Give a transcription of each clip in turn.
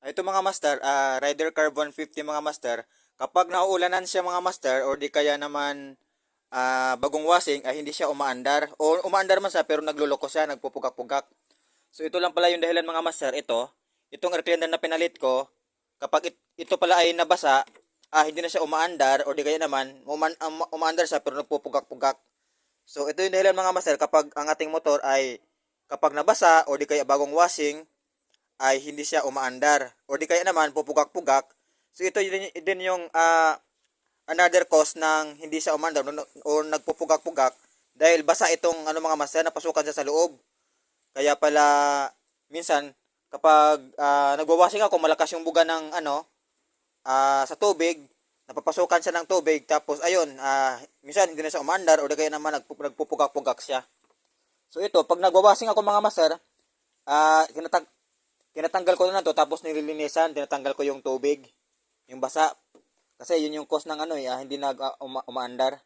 Ito mga master, Rider Carb 150 mga master, kapag nauulanan siya mga master or di kaya naman bagong washing ay hindi siya umaandar. O umaandar man siya pero nagluloko siya, nagpupugak-pugak. So ito lang pala yung dahilan mga master, itong air cleaner na pinalit ko, kapag ito pala ay nabasa, hindi na siya umaandar or di kaya naman umaandar siya pero nagpupugak-pugak. So ito yung dahilan mga master kapag ang ating motor ay kapag nabasa o di kaya bagong washing ay hindi siya umaandar o di kaya naman pupugak-pugak. So ito din yung another cause ng hindi siya umaandar o nagpupugak-pugak dahil basa itong mga master, napasukan siya sa loob. Kaya pala minsan kapag nagwawashing ako, malakas yung buga ng sa tubig, napapasukan siya ng tubig, tapos ayun, minsan hindi na siya umaandar o di kaya naman nagpupugak-pugak siya. So ito, pag nagwawashing ako mga master, ah tinatanggal ko na to, tapos nililinisan, tinatanggal ko yung tubig, yung basa. Kasi yun yung cause ng hindi umaandar.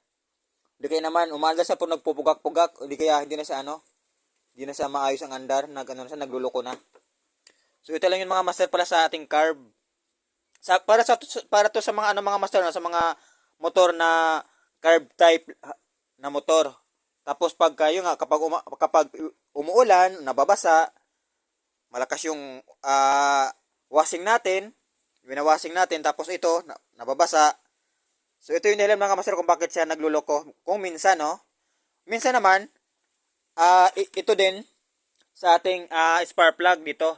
Hindi kaya naman umaandar siya pag nagpupugak-pugak, hindi kaya hindi na siya maayos ang andar, nagluloko na. So ito lang yung mga master pala sa ating carb. Para to sa mga mga master sa mga motor na carb type na motor. Tapos pagka yun nga kapag umuulan, nababasa, malakas yung washing natin, winawashing natin, tapos ito nababasa. So ito yung dahilan mga master kung bakit siya nagluloko. Kung minsan minsan naman ito din sa ating spark plug dito.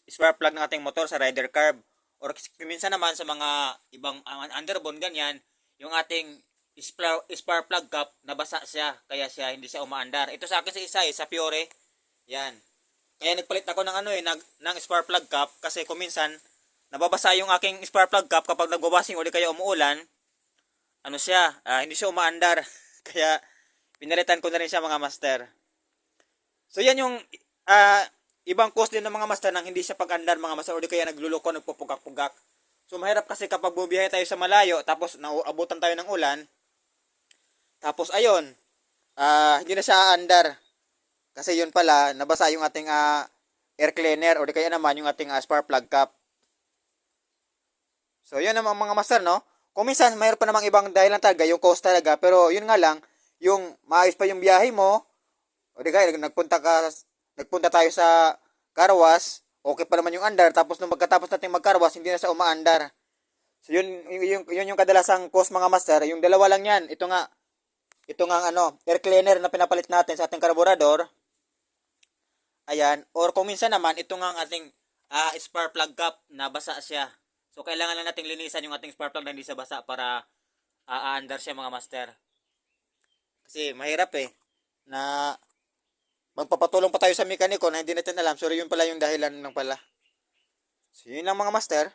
Spark plug ng ating motor sa rider carb. Or minsan naman sa mga ibang underbone ganyan, yung ating spark plug cap nabasa siya, kaya hindi siya umaandar. Ito sa akin sa Fiore. Yan. Kaya nagpalit ako ng spark plug cap kasi kung minsan nababasa yung aking spark plug cap kapag nagwawashing o di kaya umuulan, hindi siya umaandar. Kaya pinalitan ko na rin siya mga master. So yan yung ibang cause din ng mga master nang hindi siya pag-andar mga master o di kaya nagluloko, nagpupugak-pugak. So mahirap kasi kapag bubiyahe tayo sa malayo tapos nauabutan tayo ng ulan, tapos ayun, hindi na siya aandar. Kasi yun pala, nabasa yung ating air cleaner o di kaya naman yung ating spark plug cap. So yun naman mga master, no? Kung minsan mayroon pa namang ibang dahilan talaga, yung cause talaga, pero yun nga lang, yung maayos pa yung biyahe mo, o di kaya nagpunta tayo sa carwash, okay pa naman yung andar, tapos nung magkatapos natin magcarwash, hindi na siya umaandar. So yun yung kadalasang cause mga master, yung dalawa lang yan. Ito nga air cleaner na pinapalit natin sa ating carburetor. Ayan, or kung minsan naman ito nga ang ating spark plug cap na basa siya. So kailangan lang nating linisan yung ating spark plug na hindi siya basa para aandar siya mga master. Kasi mahirap na magpapatulong pa tayo sa mekaniko na hindi natin alam. So yun pala yung dahilan lang pala. So yun lang mga master.